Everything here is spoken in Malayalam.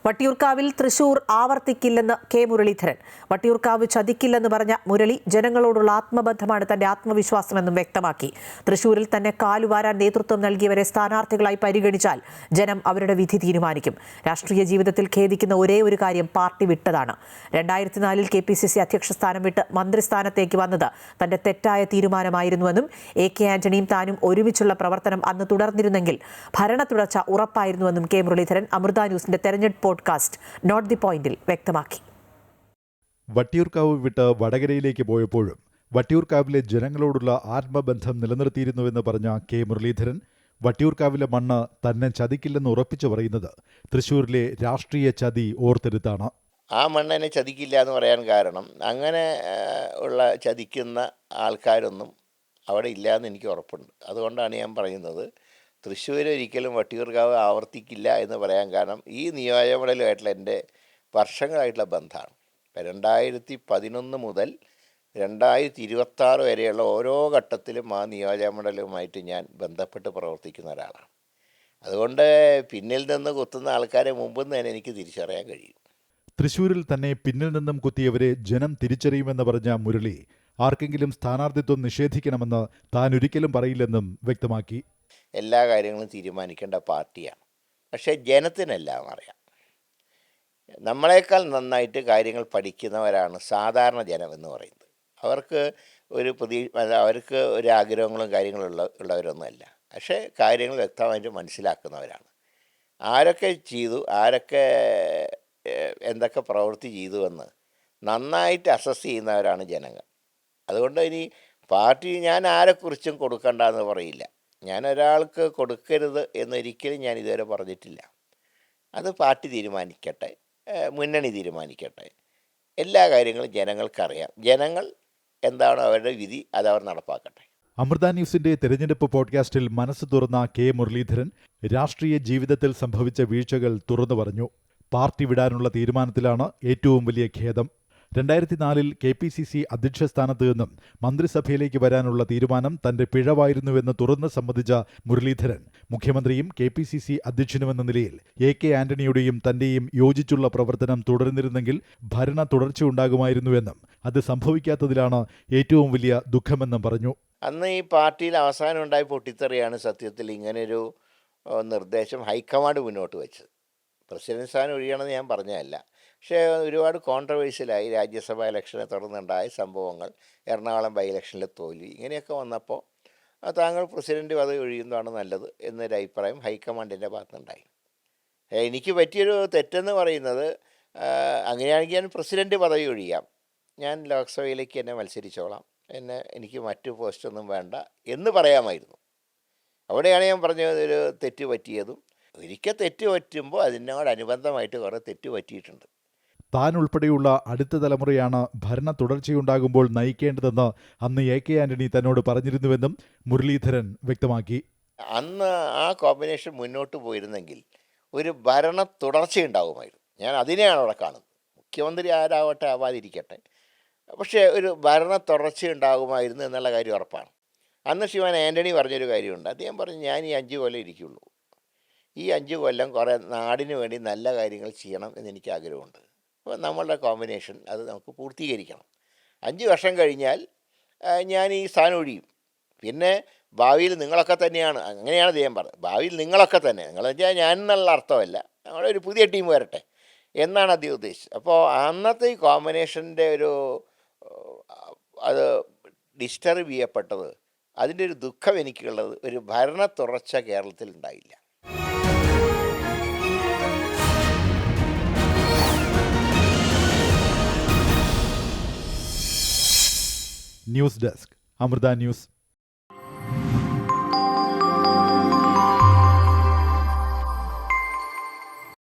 വട്ടിയൂർക്കാവിൽ തൃശൂർ ആവർത്തിക്കില്ലെന്ന് കെ മുരളീധരൻ. വട്ടിയൂർക്കാവ് ചതിക്കില്ലെന്ന് പറഞ്ഞ മുരളി ജനങ്ങളോടുള്ള ആത്മബന്ധമാണ് തന്റെ ആത്മവിശ്വാസമെന്നും വ്യക്തമാക്കി. തൃശൂരിൽ തന്നെ കാലുവാരാൻ നേതൃത്വം നൽകിയവരെ സ്ഥാനാർത്ഥികളായി പരിഗണിച്ചാൽ ജനം അവരുടെ വിധി തീരുമാനിക്കും. രാഷ്ട്രീയ ജീവിതത്തിൽ ഖേദിക്കുന്ന ഒരേ ഒരു കാര്യം പാർട്ടി വിട്ടതാണ്. 2004 KPCC അധ്യക്ഷ സ്ഥാനം വിട്ട് മന്ത്രിസ്ഥാനത്തേക്ക് വന്നത് തന്റെ തെറ്റായ തീരുമാനമായിരുന്നുവെന്നും AK ആന്റണിയും താനും ഒരുമിച്ചുള്ള പ്രവർത്തനം അന്ന് തുടർന്നിരുന്നെങ്കിൽ ഭരണ തുടർച്ച ഉറപ്പായിരുന്നുവെന്നും കെ മുരളീധരൻ അമൃത ന്യൂസിന്റെ തെരഞ്ഞെടുപ്പ് പോഡ്കാസ്റ്റ് നോട്ട് ദി പോയിന്റിൽ വ്യക്തമാക്കി. വട്ടിയൂർക്കാവ് വിട്ട് വടകരയിലേക്ക് പോയപ്പോഴും വട്ടിയൂർക്കാവിലെ ജനങ്ങളോടുള്ള ആത്മബന്ധം നിലനിർത്തിയിരുന്നുവെന്ന് പറഞ്ഞ കെ മുരളീധരൻ വട്ടിയൂർക്കാവിലെ മണ്ണ് തന്നെ ചതിക്കില്ലെന്ന് ഉറപ്പിച്ചു പറയുന്നത് തൃശൂരിലെ രാഷ്ട്രീയ ചതി ഓർത്തെടുത്താണ്. ആ മണ്ണിനെ ചതിക്കില്ല എന്ന് പറയാൻ കാരണം അങ്ങനെ ഉള്ള ചതിക്കുന്ന ആൾക്കാരൊന്നും അവിടെ ഇല്ല എന്ന് എനിക്ക് ഉറപ്പുണ്ട്. അതുകൊണ്ടാണ് ഞാൻ പറയുന്നത് തൃശ്ശൂർ ഒരിക്കലും വട്ടിയൂർക്കാവ് ആവർത്തിക്കില്ല എന്ന് പറയാൻ കാരണം ഈ നിയോജകമണ്ഡലമായിട്ടുള്ള എൻ്റെ വർഷങ്ങളായിട്ടുള്ള ബന്ധമാണ്. 2011 മുതൽ 2026 വരെയുള്ള ഓരോ ഘട്ടത്തിലും ആ നിയോജകമണ്ഡലവുമായിട്ട് ഞാൻ ബന്ധപ്പെട്ട് പ്രവർത്തിക്കുന്ന ഒരാളാണ്. അതുകൊണ്ട് പിന്നിൽ നിന്ന് കുത്തുന്ന ആൾക്കാരെ മുമ്പ് തന്നെ എനിക്ക് തിരിച്ചറിയാൻ കഴിയും. തൃശൂരിൽ തന്നെ പിന്നിൽ നിന്നും കുത്തിയവരെ ജനം തിരിച്ചറിയുമെന്ന് പറഞ്ഞ മുരളി ആർക്കെങ്കിലും സ്ഥാനാർത്ഥിത്വം നിഷേധിക്കണമെന്ന് താൻ ഒരിക്കലും പറയില്ലെന്നും വ്യക്തമാക്കി. എല്ലാ കാര്യങ്ങളും തീരുമാനിക്കേണ്ട പാർട്ടിയാണ്. പക്ഷേ ജനത്തിനെല്ലാം അറിയാം. നമ്മളെക്കാൾ നന്നായിട്ട് കാര്യങ്ങൾ പഠിക്കുന്നവരാണ് സാധാരണ ജനം എന്ന് പറയുന്നത്. അവർക്ക് അവർക്ക് ഒരു ആഗ്രഹങ്ങളും കാര്യങ്ങളും ഉള്ളവരൊന്നുമല്ല. പക്ഷേ കാര്യങ്ങൾ വ്യക്തമായിട്ട് മനസ്സിലാക്കുന്നവരാണ്. ആരൊക്കെ ചെയ്തു, ആരൊക്കെ എന്തൊക്കെ പ്രവൃത്തി ചെയ്തുവെന്ന് നന്നായിട്ട് അസസ് ചെയ്യുന്നവരാണ് ജനങ്ങൾ. അതുകൊണ്ട് ഇനി പാർട്ടി ഞാൻ ആരെക്കുറിച്ചും കൊടുക്കണ്ടെന്ന് പറയില്ല. ഞാൻ ഒരാൾക്ക് കൊടുക്കരുത് എന്നൊരിക്കലും ഞാൻ ഇതുവരെ പറഞ്ഞിട്ടില്ല. അത് പാർട്ടി തീരുമാനിക്കട്ടെ, മുന്നണി തീരുമാനിക്കട്ടെ. എല്ലാ കാര്യങ്ങളും ജനങ്ങൾക്കറിയാം. ജനങ്ങൾ എന്താണോ അവരുടെ വിധി അതവർ നടപ്പാക്കട്ടെ. അമൃത ന്യൂസിന്റെ തെരഞ്ഞെടുപ്പ് പോഡ്കാസ്റ്റിൽ മനസ്സ് തുറന്ന കെ മുരളീധരൻ രാഷ്ട്രീയ ജീവിതത്തിൽ സംഭവിച്ച വീഴ്ചകൾ തുറന്നു പറഞ്ഞു. പാർട്ടി വിടാനുള്ള തീരുമാനത്തിലാണ് ഏറ്റവും വലിയ ഖേദം. 2004 KPCC അധ്യക്ഷ സ്ഥാനത്ത് നിന്നും മന്ത്രിസഭയിലേക്ക് വരാനുള്ള തീരുമാനം തന്റെ പിഴവായിരുന്നുവെന്ന് തുറന്ന് സമ്മതിച്ച മുരളീധരൻ മുഖ്യമന്ത്രിയും KPCC അധ്യക്ഷനുമെന്ന നിലയിൽ AK ആന്റണിയുടെയും തന്റെയും യോജിച്ചുള്ള പ്രവർത്തനം തുടർന്നിരുന്നെങ്കിൽ ഭരണ തുടർച്ചയുണ്ടാകുമായിരുന്നുവെന്നും അത് സംഭവിക്കാത്തതിലാണ് ഏറ്റവും വലിയ ദുഃഖമെന്നും പറഞ്ഞു. അന്ന് ഈ പാർട്ടിയിൽ അവസാനം ഉണ്ടായ പൊട്ടിത്തെറിയാണ് സത്യത്തിൽ ഇങ്ങനൊരു നിർദ്ദേശം ഹൈക്കമാൻഡ് മുന്നോട്ട് വെച്ചത്. പ്രസിഡന്റ് സ്ഥാനം ഒഴിയണമെന്ന് ഞാൻ പറഞ്ഞതല്ല. പക്ഷേ ഒരുപാട് കോൺട്രവേഴ്സ്യലായി. രാജ്യസഭാ ഇലക്ഷനെ തുടർന്നുണ്ടായ സംഭവങ്ങൾ, എറണാകുളം ബൈ ഇലക്ഷനിലെ തോൽവി, ഇങ്ങനെയൊക്കെ വന്നപ്പോൾ താങ്കൾ പ്രസിഡന്റ് പദവി ഒഴിയുന്നതാണ് നല്ലത് എന്നൊരു അഭിപ്രായം ഹൈക്കമാൻഡിൻ്റെ ഭാഗത്തുനിന്നുണ്ടായി. എനിക്ക് പറ്റിയൊരു തെറ്റെന്ന് പറയുന്നത് അങ്ങനെയാണെങ്കിൽ ഞാൻ പ്രസിഡന്റ് പദവി ഒഴിയാം, ഞാൻ ലോക്സഭയിലേക്ക് എന്നെ മത്സരിച്ചോളാം, എനിക്ക് മറ്റു പോസ്റ്റൊന്നും വേണ്ട എന്ന് പറയാമായിരുന്നു. അവിടെയാണ് ഞാൻ പറഞ്ഞത് ഒരു തെറ്റ് പറ്റിയതും. ഒരിക്കൽ തെറ്റ് പറ്റുമ്പോൾ അതിനോടനുബന്ധമായിട്ട് കുറേ തെറ്റ് പറ്റിയിട്ടുണ്ട്. താൻ ഉൾപ്പെടെയുള്ള അടുത്ത തലമുറയാണ് ഭരണ തുടർച്ചയുണ്ടാകുമ്പോൾ നയിക്കേണ്ടതെന്ന് അന്ന് AK ആന്റണി തന്നോട് പറഞ്ഞിരുന്നുവെന്നും മുരളീധരൻ വ്യക്തമാക്കി. അന്ന് ആ കോമ്പിനേഷൻ മുന്നോട്ട് പോയിരുന്നെങ്കിൽ ഒരു ഭരണ തുടർച്ചയുണ്ടാകുമായിരുന്നു. ഞാൻ അതിനെയാണ് അവിടെ കാണുന്നത്. മുഖ്യമന്ത്രി ആരാവട്ടെ ആവാതിരിക്കട്ടെ, പക്ഷേ ഒരു ഭരണ തുടർച്ചയുണ്ടാകുമായിരുന്നു എന്നുള്ള കാര്യം ഉറപ്പാണ്. അന്ന് ശിവൻ ആന്റണി പറഞ്ഞൊരു കാര്യമുണ്ട്. അദ്ദേഹം പറഞ്ഞു, ഞാൻ ഈ 5 കൊല്ലം ഇരിക്കുള്ളൂ, ഈ 5 കൊല്ലം കുറേ നാടിന് വേണ്ടി നല്ല കാര്യങ്ങൾ ചെയ്യണം എന്നെനിക്ക് ആഗ്രഹമുണ്ട്. അപ്പോൾ നമ്മളുടെ കോമ്പിനേഷൻ അത് നമുക്ക് പൂർത്തീകരിക്കണം. 5 വർഷം കഴിഞ്ഞാൽ ഞാൻ ഈ സ്ഥാനം ഒഴിയും. പിന്നെ ഭാവിയിൽ നിങ്ങളൊക്കെ തന്നെയാണ്, അങ്ങനെയാണ് അദ്ദേഹം പറഞ്ഞത്, ഭാവിയിൽ നിങ്ങളൊക്കെ തന്നെ, നിങ്ങളെന്ന് വെച്ചാൽ ഞാൻ എന്നുള്ള അർത്ഥമല്ല, ഞങ്ങളുടെ ഒരു പുതിയ ടീം വരട്ടെ എന്നാണ് അദ്ദേഹം ഉദ്ദേശിച്ചത്. അപ്പോൾ അന്നത്തെ ഈ കോമ്പിനേഷൻ്റെ അത് ഡിസ്റ്റർബ് ചെയ്യപ്പെട്ടത്, അതിൻ്റെ ഒരു ദുഃഖം എനിക്കുള്ളത് ഒരു ഭരണ തുടർച്ച കേരളത്തിൽ ഉണ്ടായില്ല. News desk, Amrita news.